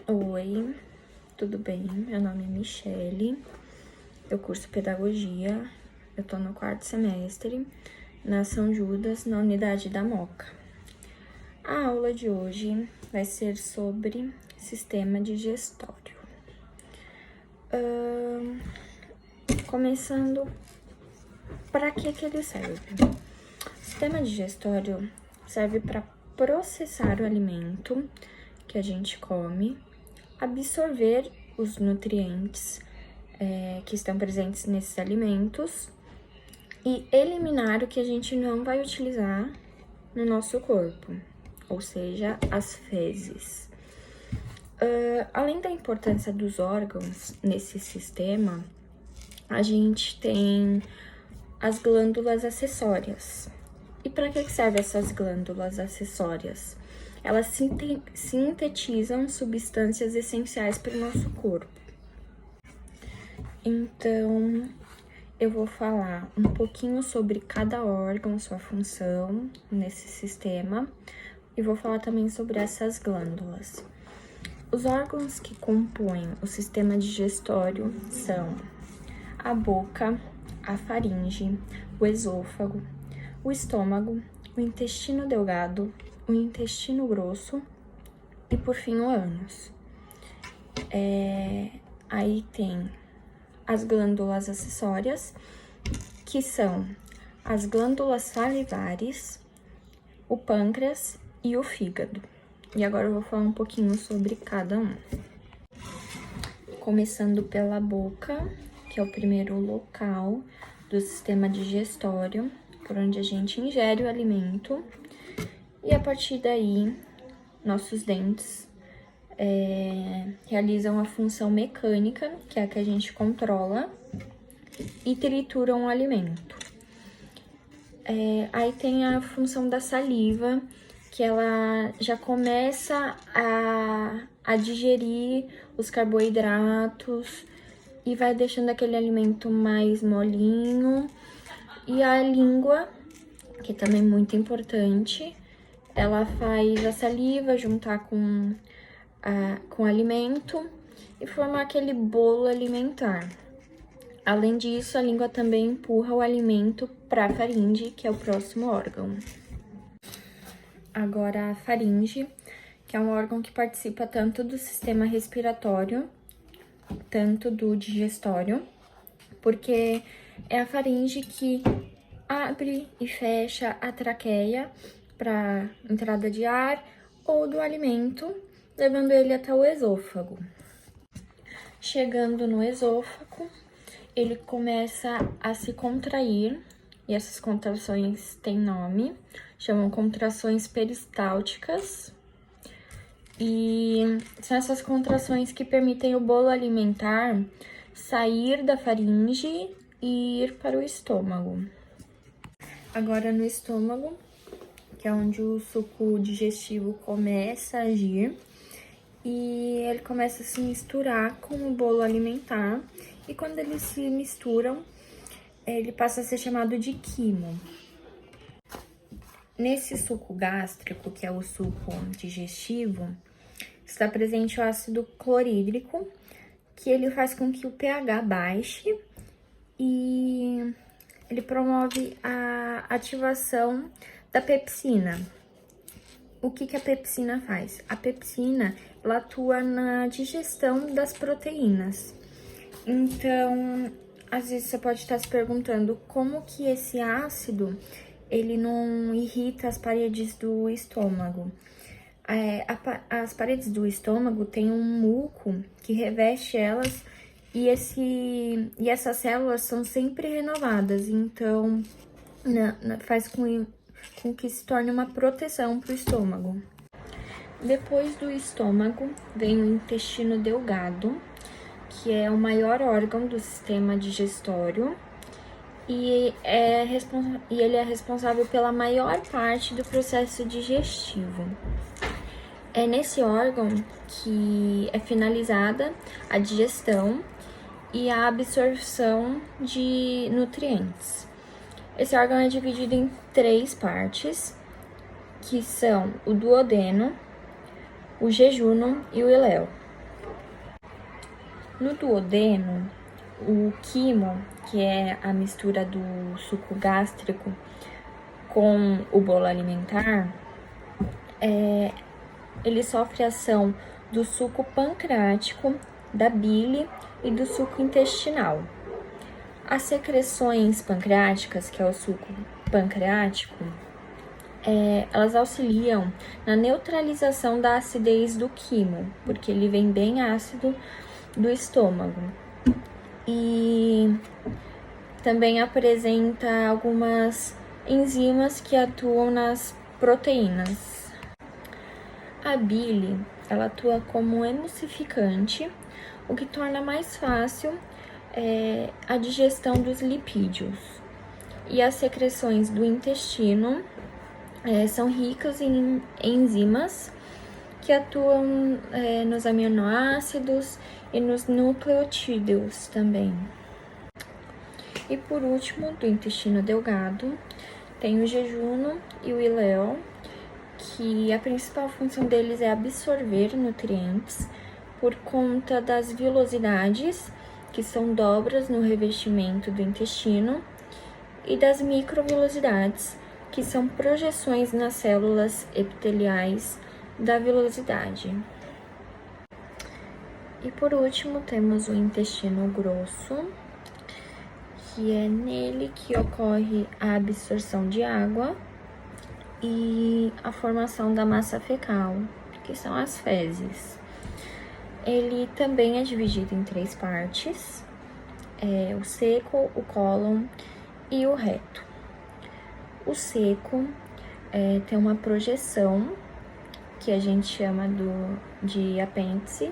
Oi, tudo bem? Meu nome é Michele, eu curso Pedagogia, eu tô no 4º semestre, na São Judas, na unidade da Moca. A aula de hoje vai ser sobre sistema digestório. Começando, para que ele serve? O sistema digestório serve para processar o alimento que a gente come, absorver os nutrientes que estão presentes nesses alimentos e eliminar o que a gente não vai utilizar no nosso corpo, ou seja, as fezes. Além da importância dos órgãos nesse sistema, a gente tem as glândulas acessórias. E para que servem essas glândulas acessórias? Elas sintetizam substâncias essenciais para o nosso corpo. Então, eu vou falar um pouquinho sobre cada órgão, sua função nesse sistema, e vou falar também sobre essas glândulas. Os órgãos que compõem o sistema digestório são a boca, a faringe, o esôfago, o estômago, o intestino delgado, o intestino grosso e, por fim, o ânus. Aí tem as glândulas acessórias, que são as glândulas salivares, o pâncreas e o fígado. E agora eu vou falar um pouquinho sobre cada um. Começando pela boca, que é o primeiro local do sistema digestório, por onde a gente ingere o alimento. E a partir daí, nossos dentes realizam a função mecânica, que é a que a gente controla, e trituram o alimento. Aí tem a função da saliva, que ela já começa a digerir os carboidratos e vai deixando aquele alimento mais molinho. E a língua, que também é muito importante, ela faz a saliva juntar com o alimento e formar aquele bolo alimentar. Além disso, a língua também empurra o alimento para a faringe, que é o próximo órgão. Agora, a faringe, que é um órgão que participa tanto do sistema respiratório, tanto do digestório, porque é a faringe que abre e fecha a traqueia para entrada de ar ou do alimento, levando ele até o esôfago. Chegando no esôfago, ele começa a se contrair, e essas contrações têm nome, chamam contrações peristálticas, e são essas contrações que permitem o bolo alimentar sair da faringe e ir para o estômago. Agora, no estômago, que é onde o suco digestivo começa a agir, e ele começa a se misturar com o bolo alimentar, e quando eles se misturam, ele passa a ser chamado de quimo. Nesse suco gástrico, que é o suco digestivo, está presente o ácido clorídrico, que ele faz com que o pH baixe e ele promove a ativação da pepsina. O que a pepsina faz? A pepsina, ela atua na digestão das proteínas. Então, às vezes você pode estar se perguntando como que esse ácido, ele não irrita as paredes do estômago. As paredes do estômago têm um muco que reveste elas e essas células são sempre renovadas, então faz com que se torne uma proteção para o estômago. Depois do estômago vem o intestino delgado, que é o maior órgão do sistema digestório e ele é responsável pela maior parte do processo digestivo. É nesse órgão que é finalizada a digestão e a absorção de nutrientes. Esse órgão é dividido em 3 partes, que são o duodeno, o jejunum e o iléu. No duodeno, o quimo, que é a mistura do suco gástrico com o bolo alimentar, ele sofre ação do suco pancreático, da bile e do suco intestinal. As secreções pancreáticas, que é o suco pancreático, elas auxiliam na neutralização da acidez do quimo, porque ele vem bem ácido do estômago. E também apresenta algumas enzimas que atuam nas proteínas. A bile, ela atua como um emulsificante, o que torna mais fácil a digestão dos lipídios. E as secreções do intestino são ricas em enzimas que atuam nos aminoácidos e nos nucleotídeos também. E por último, do intestino delgado, tem o jejuno e o ileão, que a principal função deles é absorver nutrientes por conta das vilosidades, que são dobras no revestimento do intestino, e das microvilosidades, que são projeções nas células epiteliais da vilosidade. E por último, temos o intestino grosso, que é nele que ocorre a absorção de água e a formação da massa fecal, que são as fezes. Ele também é dividido em 3 partes, o seco, o cólon e o reto. O seco tem uma projeção, que a gente chama de apêndice,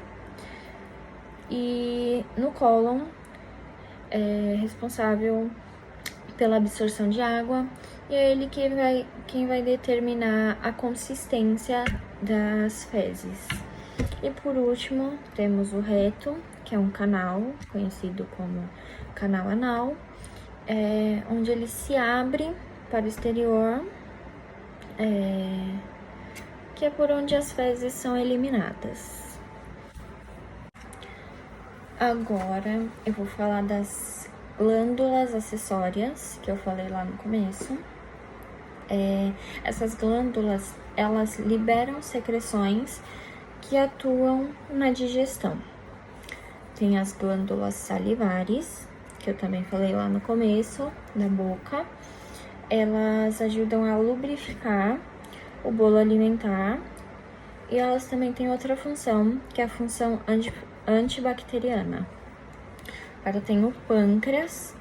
e no cólon é responsável pela absorção de água, e é ele quem vai determinar a consistência das fezes. E por último, temos o reto, que é um canal, conhecido como canal anal, onde ele se abre para o exterior, que é por onde as fezes são eliminadas. Agora eu vou falar das glândulas acessórias, que eu falei lá no começo. Essas glândulas, elas liberam secreções que atuam na digestão. Tem as glândulas salivares, que eu também falei lá no começo, da boca. Elas ajudam a lubrificar o bolo alimentar, e elas também têm outra função, que é a função antibacteriana. Agora tem o pâncreas,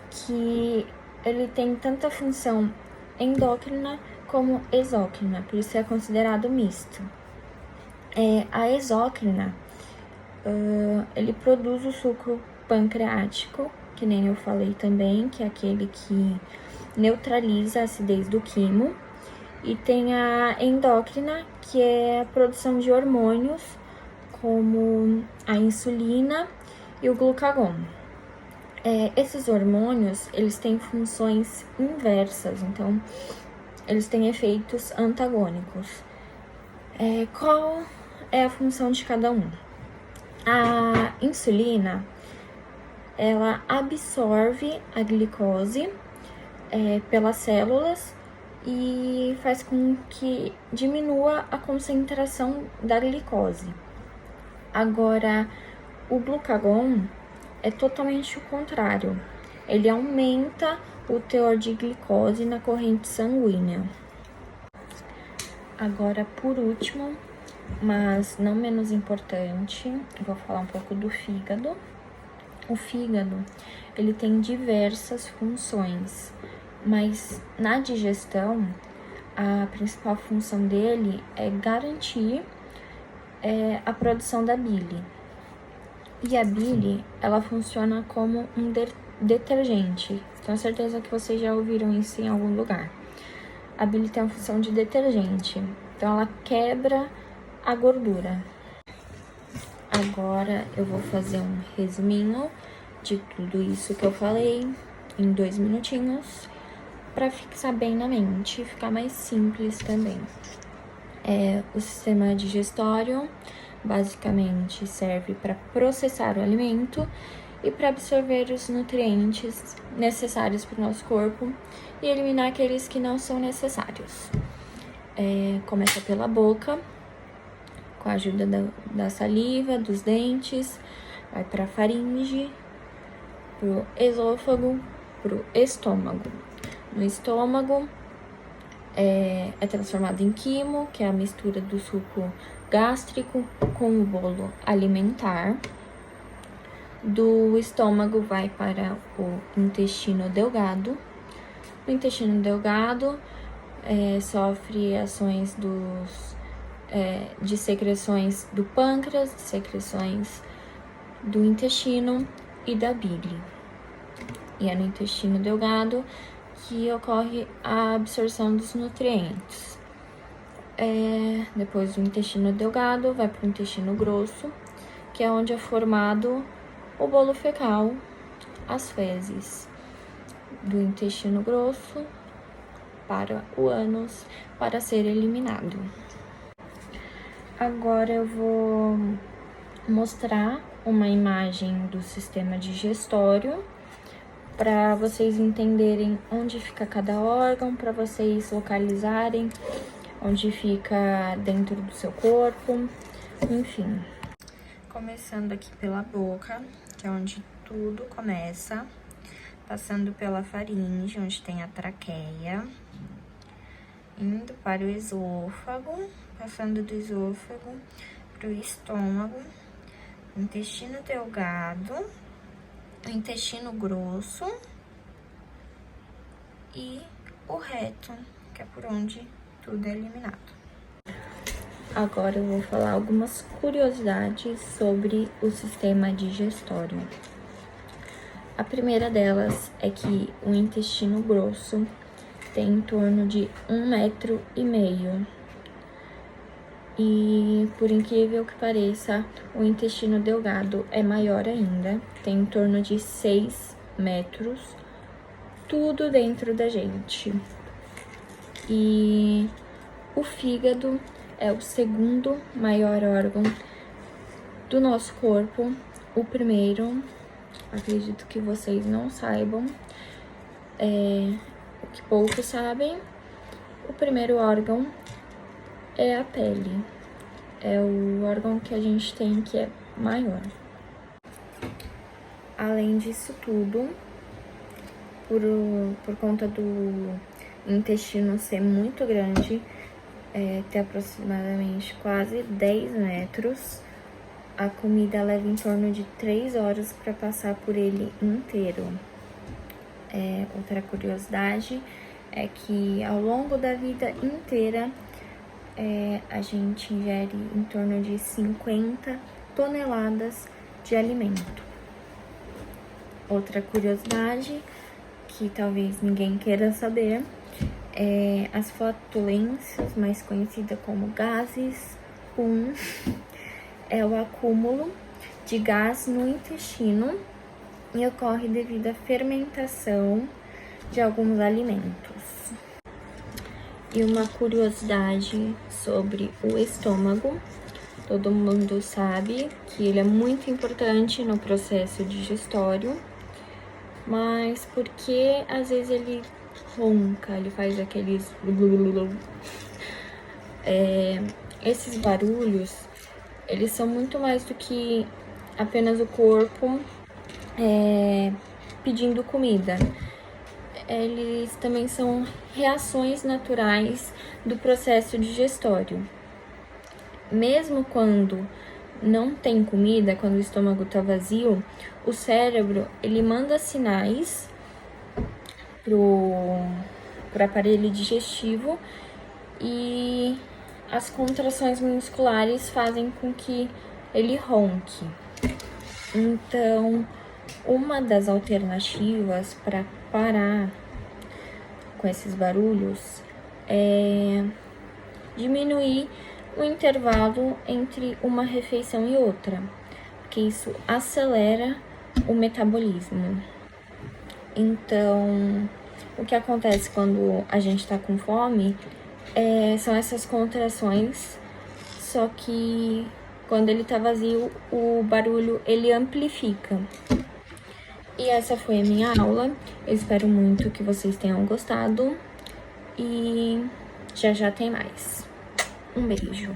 que ele tem tanta função endócrina como exócrina, por isso é considerado misto. A exócrina, ele produz o suco pancreático, que nem eu falei também, que é aquele que neutraliza a acidez do quimo. E tem a endócrina, que é a produção de hormônios, como a insulina e o glucagon. Esses hormônios, eles têm funções inversas, então eles têm efeitos antagônicos. Qual é a função de cada um? A insulina, ela absorve a glicose pelas células e faz com que diminua a concentração da glicose. Agora, o glucagon é totalmente o contrário. Ele aumenta o teor de glicose na corrente sanguínea. Agora, por último, mas não menos importante, eu vou falar um pouco do fígado. O fígado, ele tem diversas funções, mas na digestão, a principal função dele é garantir a produção da bile. E a bile, ela funciona como um detergente. Tenho certeza que vocês já ouviram isso em algum lugar. A bile tem a função de detergente, então ela quebra a gordura. Agora eu vou fazer um resuminho de tudo isso que eu falei em 2 minutinhos, para fixar bem na mente e ficar mais simples também. O sistema digestório basicamente serve para processar o alimento e para absorver os nutrientes necessários para o nosso corpo e eliminar aqueles que não são necessários. Começa pela boca, com a ajuda da saliva, dos dentes, vai para a faringe, pro esôfago, pro estômago. No estômago é transformado em quimo, que é a mistura do suco gástrico com o bolo alimentar. Do estômago vai para o intestino delgado. O intestino delgado sofre ações de secreções do pâncreas, secreções do intestino e da bile. E é no intestino delgado que ocorre a absorção dos nutrientes. Depois do intestino delgado, vai para o intestino grosso, que é onde é formado o bolo fecal, as fezes. Do intestino grosso para o ânus, para ser eliminado. Agora eu vou mostrar uma imagem do sistema digestório para vocês entenderem onde fica cada órgão, para vocês localizarem onde fica dentro do seu corpo, enfim. Começando aqui pela boca, que é onde tudo começa, passando pela faringe, onde tem a traqueia, indo para o esôfago, passando do esôfago para o estômago, intestino delgado, intestino grosso e o reto, que é por onde tudo é eliminado. Agora eu vou falar algumas curiosidades sobre o sistema digestório. A primeira delas é que o intestino grosso tem em torno de 1,5 m. E, por incrível que pareça, o intestino delgado é maior ainda, tem em torno de 6 metros, tudo dentro da gente. E o fígado é o segundo maior órgão do nosso corpo. O primeiro, acredito que vocês não saibam, o que poucos sabem, o primeiro órgão é a pele. É o órgão que a gente tem que é maior. Além disso tudo, por conta do intestino ser muito grande, ter aproximadamente quase 10 metros, a comida leva em torno de 3 horas para passar por ele inteiro. Outra curiosidade é que ao longo da vida inteira, a gente ingere em torno de 50 toneladas de alimento. Outra curiosidade, que talvez ninguém queira saber, as flatulências, mais conhecida como gases, é o acúmulo de gás no intestino e ocorre devido à fermentação de alguns alimentos. E uma curiosidade sobre o estômago: todo mundo sabe que ele é muito importante no processo digestório, mas porque às vezes ele ronca, ele faz aqueles esses barulhos, eles são muito mais do que apenas o corpo pedindo comida. Eles também são reações naturais do processo digestório. Mesmo quando não tem comida, quando o estômago está vazio, o cérebro ele manda sinais pro aparelho digestivo e as contrações musculares fazem com que ele ronque. Então, uma das alternativas para parar com esses barulhos é diminuir o intervalo entre uma refeição e outra, porque isso acelera o metabolismo. Então, o que acontece quando a gente tá com fome são essas contrações, só que Quando ele tá vazio, o barulho, ele amplifica. E essa foi a minha aula. Eu espero muito que vocês tenham gostado. E já já tem mais. Um beijo.